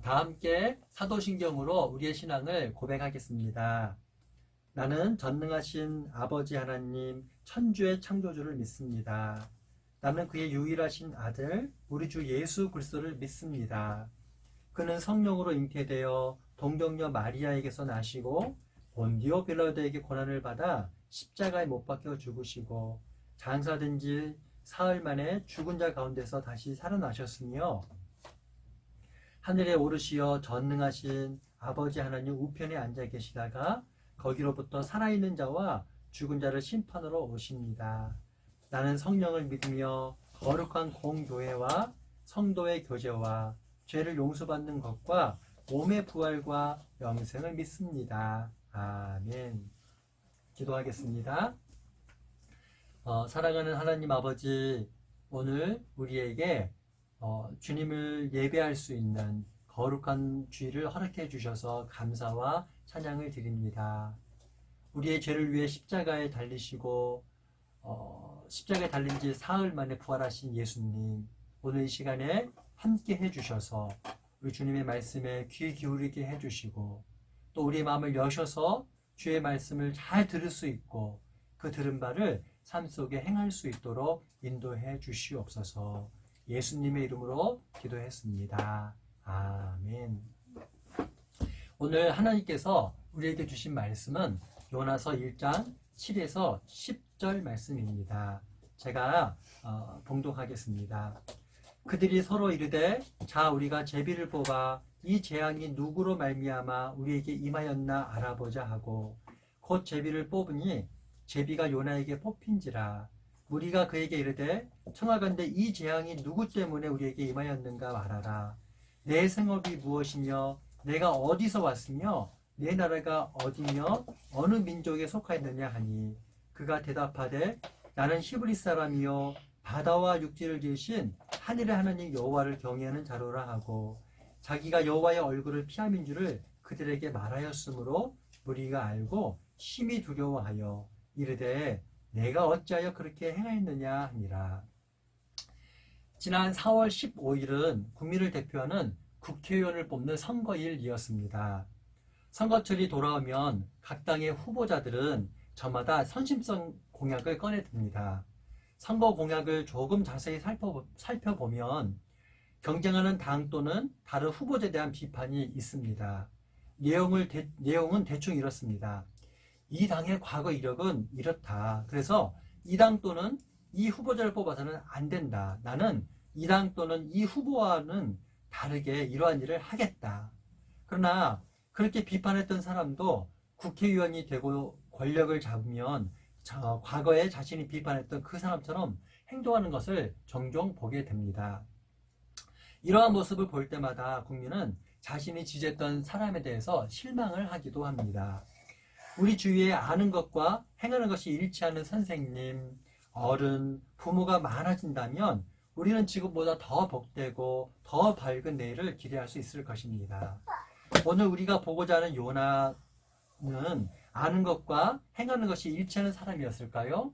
다 함께 사도신경으로 우리의 신앙을 고백하겠습니다. 나는 전능하신 아버지 하나님 천주의 창조주를 믿습니다. 나는 그의 유일하신 아들 우리 주 예수 그리스도를 믿습니다. 그는 성령으로 잉태되어 동정녀 마리아에게서 나시고 본디오 빌라도에게 고난을 받아 십자가에 못 박혀 죽으시고 장사된 지 사흘 만에 죽은 자 가운데서 다시 살아나셨으며 하늘에 오르시어 전능하신 아버지 하나님 우편에 앉아 계시다가 거기로부터 살아있는 자와 죽은 자를 심판으로 오십니다. 나는 성령을 믿으며 거룩한 공교회와 성도의 교제와 죄를 용서받는 것과 몸의 부활과 영생을 믿습니다. 아멘. 기도하겠습니다. 사랑하는 하나님 아버지, 오늘 우리에게 주님을 예배할 수 있는 거룩한 주일을 허락해 주셔서 감사와 찬양을 드립니다. 우리의 죄를 위해 십자가에 달리시고 십자가에 달린 지 사흘 만에 부활하신 예수님, 오늘 이 시간에 함께 해주셔서 우리 주님의 말씀에 귀 기울이게 해주시고 또 우리의 마음을 여셔서 주의 말씀을 잘 들을 수 있고 그 들은 바를 삶 속에 행할 수 있도록 인도해 주시옵소서. 예수님의 이름으로 기도했습니다. 아멘. 오늘 하나님께서 우리에게 주신 말씀은 요나서 1장 7에서 10절 말씀입니다. 제가 봉독하겠습니다. 그들이 서로 이르되 자 우리가 제비를 뽑아 이 재앙이 누구로 말미암아 우리에게 임하였나 알아보자 하고 곧 제비를 뽑으니 제비가 요나에게 뽑힌지라. 무리가 그에게 이르되 청하건대 이 재앙이 누구 때문에 우리에게 임하였는가 말하라. 내 생업이 무엇이며 내가 어디서 왔으며 내 나라가 어디며 어느 민족에 속하였느냐 하니 그가 대답하되 나는 히브리 사람이요 바다와 육지를 지으신 하늘의 하나님 여호와를 경외하는 자로라 하고 자기가 여호와의 얼굴을 피함인 줄을 그들에게 말하였으므로 무리가 알고 심히 두려워하여 이르되 내가 어찌하여 그렇게 행하였느냐 하니라. 지난 4월 15일은 국민을 대표하는 국회의원을 뽑는 선거일이었습니다. 선거철이 돌아오면 각 당의 후보자들은 저마다 선심성 공약을 꺼내듭니다. 선거 공약을 조금 자세히 살펴보면 경쟁하는 당 또는 다른 후보자에 대한 비판이 있습니다. 내용은 대충 이렇습니다. 이 당의 과거 이력은 이렇다. 그래서 이 당 또는 이 후보자를 뽑아서는 안 된다. 나는 이 당 또는 이 후보와는 다르게 이러한 일을 하겠다. 그러나 그렇게 비판했던 사람도 국회의원이 되고 권력을 잡으면 과거에 자신이 비판했던 그 사람처럼 행동하는 것을 종종 보게 됩니다. 이러한 모습을 볼 때마다 국민은 자신이 지지했던 사람에 대해서 실망을 하기도 합니다. 우리 주위에 아는 것과 행하는 것이 일치하는 선생님, 어른, 부모가 많아진다면 우리는 지금보다 더 복되고 더 밝은 내일을 기대할 수 있을 것입니다. 오늘 우리가 보고자 하는 요나는 아는 것과 행하는 것이 일치하는 사람이었을까요?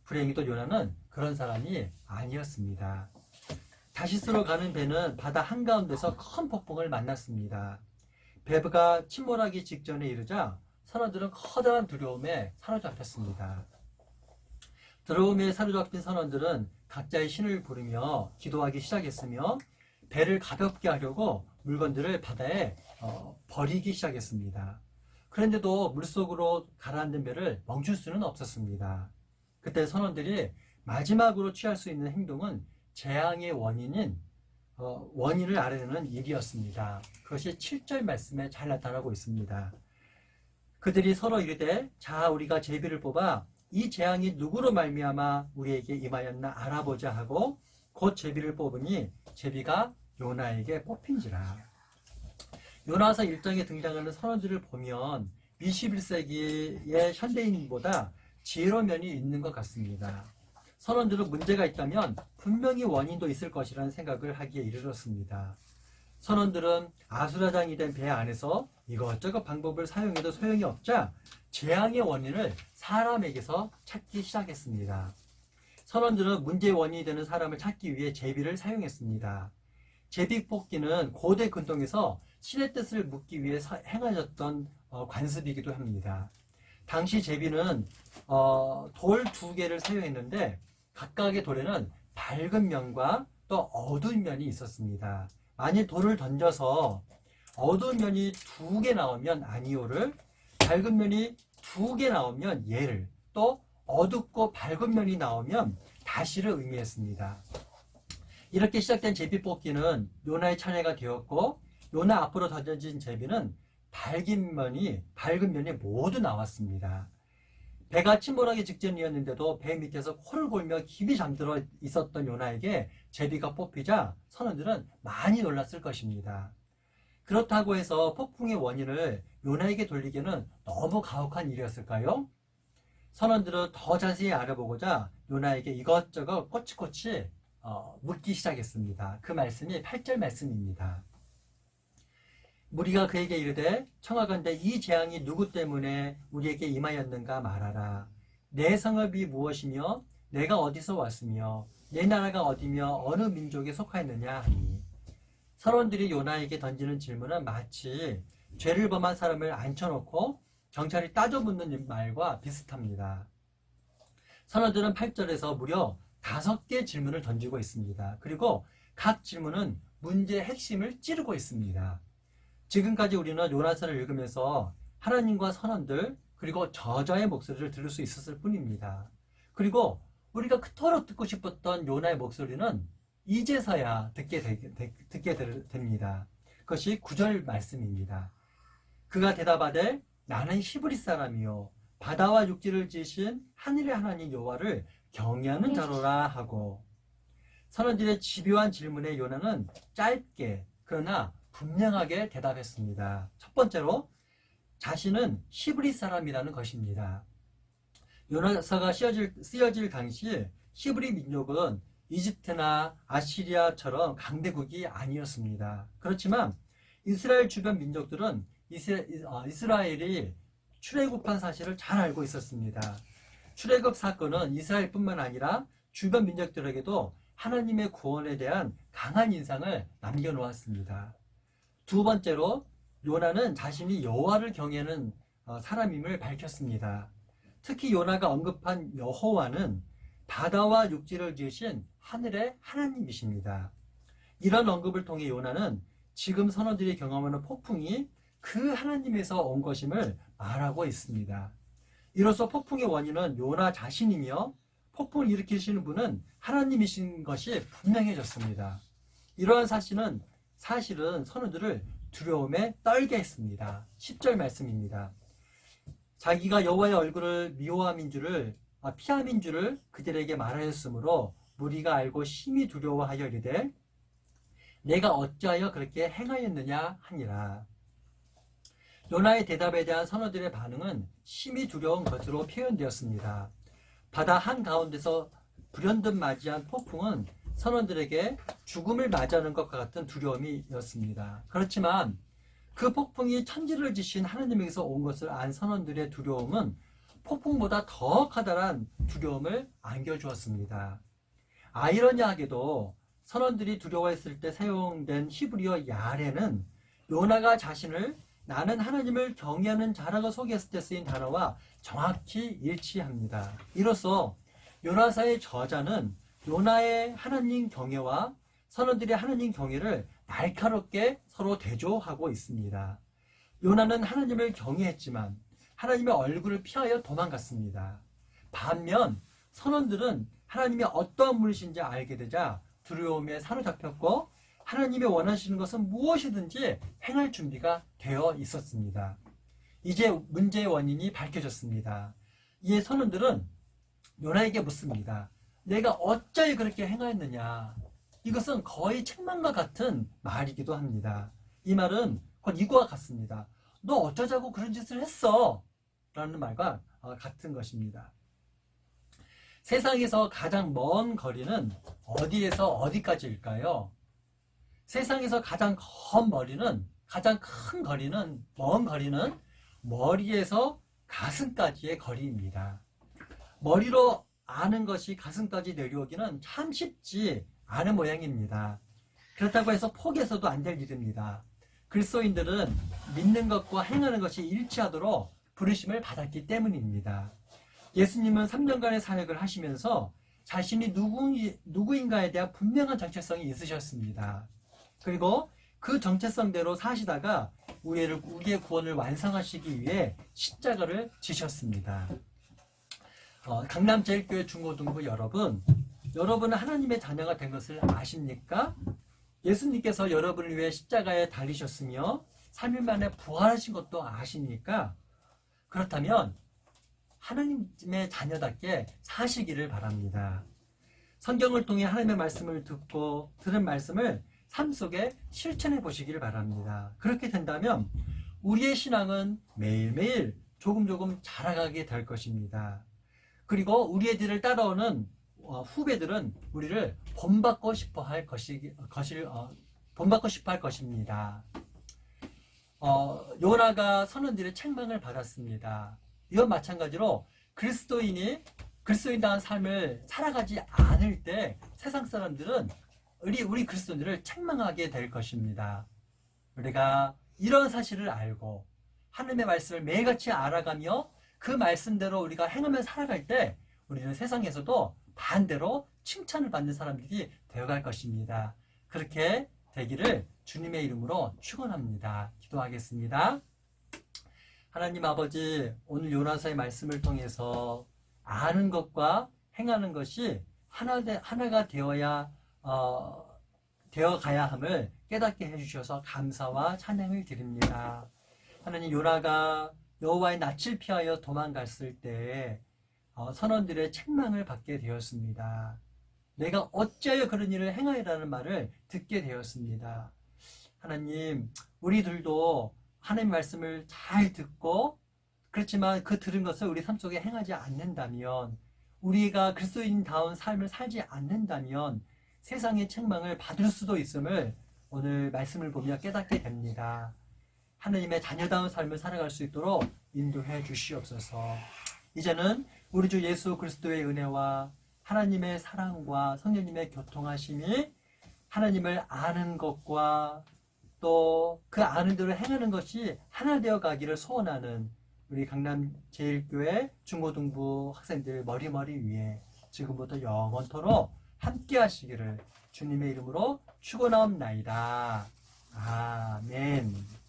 불행히도 요나는 그런 사람이 아니었습니다. 다시스로 가는 배는 바다 한가운데서 큰 폭풍을 만났습니다. 배가 침몰하기 직전에 이르자 선원들은 커다란 두려움에 사로잡혔습니다. 두려움에 사로잡힌 선원들은 각자의 신을 부르며 기도하기 시작했으며 배를 가볍게 하려고 물건들을 바다에 버리기 시작했습니다. 그런데도 물속으로 가라앉은 배를 멈출 수는 없었습니다. 그때 선원들이 마지막으로 취할 수 있는 행동은 재앙의 원인을 알아내는 일이었습니다. 그것이 7절 말씀에 잘 나타나고 있습니다. 그들이 서로 이르되 자 우리가 제비를 뽑아 이 재앙이 누구로 말미암아 우리에게 임하였나 알아보자 하고 곧 제비를 뽑으니 제비가 요나에게 뽑힌지라. 요나서 1장에 등장하는 선원들을 보면 21세기의 현대인보다 지혜로운 면이 있는 것 같습니다. 선원들은 문제가 있다면 분명히 원인도 있을 것이라는 생각을 하기에 이르렀습니다. 선원들은 아수라장이 된 배 안에서 이것저것 방법을 사용해도 소용이 없자 재앙의 원인을 사람에게서 찾기 시작했습니다. 선원들은 문제의 원인이 되는 사람을 찾기 위해 제비를 사용했습니다. 제비뽑기는 고대 근동에서 신의 뜻을 묻기 위해 행하였던 관습이기도 합니다. 당시 제비는 돌 2개를 사용했는데 각각의 돌에는 밝은 면과 또 어두운 면이 있었습니다. 만일 돌을 던져서 어두운 면이 2개 나오면 아니오를, 밝은 면이 2개 나오면 예를, 또 어둡고 밝은 면이 나오면 다시를 의미했습니다. 이렇게 시작된 제비뽑기는 요나의 차례가 되었고, 요나 앞으로 던져진 제비는 밝은 면이 모두 나왔습니다. 배가 침몰하기 직전이었는데도 배 밑에서 코를 골며 깊이 잠들어 있었던 요나에게 제비가 뽑히자 선원들은 많이 놀랐을 것입니다. 그렇다고 해서 폭풍의 원인을 요나에게 돌리기는 너무 가혹한 일이었을까요? 선원들은 더 자세히 알아보고자 요나에게 이것저것 꼬치꼬치 묻기 시작했습니다. 그 말씀이 8절 말씀입니다. 무리가 그에게 이르되 청하건대 이 재앙이 누구 때문에 우리에게 임하였는가 말하라. 내 성읍이 무엇이며 내가 어디서 왔으며 내 나라가 어디며 어느 민족에 속하였느냐 하니, 선원들이 요나에게 던지는 질문은 마치 죄를 범한 사람을 앉혀놓고 경찰이 따져묻는 말과 비슷합니다. 선원들은 8절에서 무려 5개 질문을 던지고 있습니다. 그리고 각 질문은 문제의 핵심을 찌르고 있습니다. 지금까지 우리는 요나서를 읽으면서 하나님과 선원들 그리고 저자의 목소리를 들을 수 있었을 뿐입니다. 그리고 우리가 그토록 듣고 싶었던 요나의 목소리는 이제서야 듣게 됩니다. 그것이 9절 말씀입니다. 그가 대답하되 나는 히브리 사람이요 바다와 육지를 지으신 하늘의 하나님 여호와를 경외하는 자로라 하고, 선원들의 집요한 질문에 요나는 짧게 그러나 분명하게 대답했습니다. 첫 번째로 자신은 히브리 사람이라는 것입니다. 요나서가 쓰여질 당시 히브리 민족은 이집트나 아시리아처럼 강대국이 아니었습니다. 그렇지만 이스라엘 주변 민족들은 이스라엘이 출애굽한 사실을 잘 알고 있었습니다. 출애굽 사건은 이스라엘뿐만 아니라 주변 민족들에게도 하나님의 구원에 대한 강한 인상을 남겨놓았습니다. 두 번째로 요나는 자신이 여호와를 경외하는 사람임을 밝혔습니다. 특히 요나가 언급한 여호와는 바다와 육지를 지으신 하늘의 하나님이십니다. 이런 언급을 통해 요나는 지금 선원들이 경험하는 폭풍이 그 하나님에서 온 것임을 말하고 있습니다. 이로써 폭풍의 원인은 요나 자신이며 폭풍을 일으키시는 분은 하나님이신 것이 분명해졌습니다. 이러한 사실은 선원들을 두려움에 떨게 했습니다. 10절 말씀입니다. 자기가 여호와의 얼굴을 피함인 줄을 그들에게 말하였으므로 무리가 알고 심히 두려워하여 이르되 내가 어찌하여 그렇게 행하였느냐 하니라. 요나의 대답에 대한 선원들의 반응은 심히 두려운 것으로 표현되었습니다. 바다 한가운데서 불현듯 맞이한 폭풍은 선원들에게 죽음을 맞이하는 것과 같은 두려움이었습니다. 그렇지만 그 폭풍이 천지를 지신 하나님에게서 온 것을 안 선원들의 두려움은 폭풍보다 더 커다란 두려움을 안겨주었습니다. 아이러니하게도 선원들이 두려워했을 때 사용된 히브리어 야레는 요나가 자신을 나는 하나님을 경외하는 자라고 소개했을 때 쓰인 단어와 정확히 일치합니다. 이로써 요나서의 저자는 요나의 하나님 경외와 선원들의 하나님 경외를 날카롭게 서로 대조하고 있습니다. 요나는 하나님을 경외했지만 하나님의 얼굴을 피하여 도망갔습니다. 반면 선원들은 하나님이 어떠한 분이신지 알게 되자 두려움에 사로잡혔고 하나님이 원하시는 것은 무엇이든지 행할 준비가 되어 있었습니다. 이제 문제의 원인이 밝혀졌습니다. 이에 선원들은 요나에게 묻습니다. 내가 어찌 그렇게 행하였느냐? 이것은 거의 책망과 같은 말이기도 합니다. 이 말은 곧 이거와 같습니다. 너 어쩌자고 그런 짓을 했어? 라는 말과 같은 것입니다. 세상에서 가장 먼 거리는 어디에서 어디까지일까요? 세상에서 가장 큰 거리는 먼 거리는 머리에서 가슴까지의 거리입니다. 머리로 아는 것이 가슴까지 내려오기는 참 쉽지 않은 모양입니다. 그렇다고 해서 포기해서도 안 될 일입니다. 그리스도인들은 믿는 것과 행하는 것이 일치하도록 부르심을 받았기 때문입니다. 예수님은 3년간의 사역을 하시면서 자신이 누구인가에 대한 분명한 정체성이 있으셨습니다. 그리고 그 정체성대로 사시다가 우리의 구원을 완성하시기 위해 십자가를 지셨습니다. 강남제일교회 중고등부 여러분은 하나님의 자녀가 된 것을 아십니까? 예수님께서 여러분을 위해 십자가에 달리셨으며 3일 만에 부활하신 것도 아십니까? 그렇다면 하나님의 자녀답게 사시기를 바랍니다. 성경을 통해 하나님의 말씀을 듣고 들은 말씀을 삶 속에 실천해 보시기를 바랍니다. 그렇게 된다면 우리의 신앙은 매일매일 조금 자라가게 될 것입니다. 그리고 우리 애들을 따라오는 후배들은 우리를 본받고 싶어 할 것입니다. 요나가 선원들의 책망을 받았습니다. 이와 마찬가지로 그리스도인다운 삶을 살아가지 않을 때 세상 사람들은 우리 그리스도인들을 책망하게 될 것입니다. 우리가 이런 사실을 알고 하나님의 말씀을 매일같이 알아가며 그 말씀대로 우리가 행하며 살아갈 때 우리는 세상에서도 반대로 칭찬을 받는 사람들이 되어갈 것입니다. 그렇게 되기를 주님의 이름으로 축원합니다. 기도하겠습니다. 하나님 아버지, 오늘 요나서의 말씀을 통해서 아는 것과 행하는 것이 하나가 되어가야 함을 깨닫게 해주셔서 감사와 찬양을 드립니다. 하나님, 요나가 여호와의 낯을 피하여 도망갔을 때 선원들의 책망을 받게 되었습니다. 내가 어찌하여 그런 일을 행하리라는 말을 듣게 되었습니다. 하나님, 우리들도 하나님 말씀을 잘 듣고 그렇지만 그 들은 것을 우리 삶 속에 행하지 않는다면, 우리가 그리스도인다운 삶을 살지 않는다면 세상의 책망을 받을 수도 있음을 오늘 말씀을 보며 깨닫게 됩니다. 하나님의 자녀다운 삶을 살아갈 수 있도록 인도해 주시옵소서. 이제는 우리 주 예수 그리스도의 은혜와 하나님의 사랑과 성령님의 교통하심이 하나님을 아는 것과 또 그 아는 대로 행하는 것이 하나 되어 가기를 소원하는 우리 강남제일교회 중고등부 학생들 머리머리 위에 지금부터 영원토록 함께 하시기를 주님의 이름으로 축원하옵나이다. 아멘.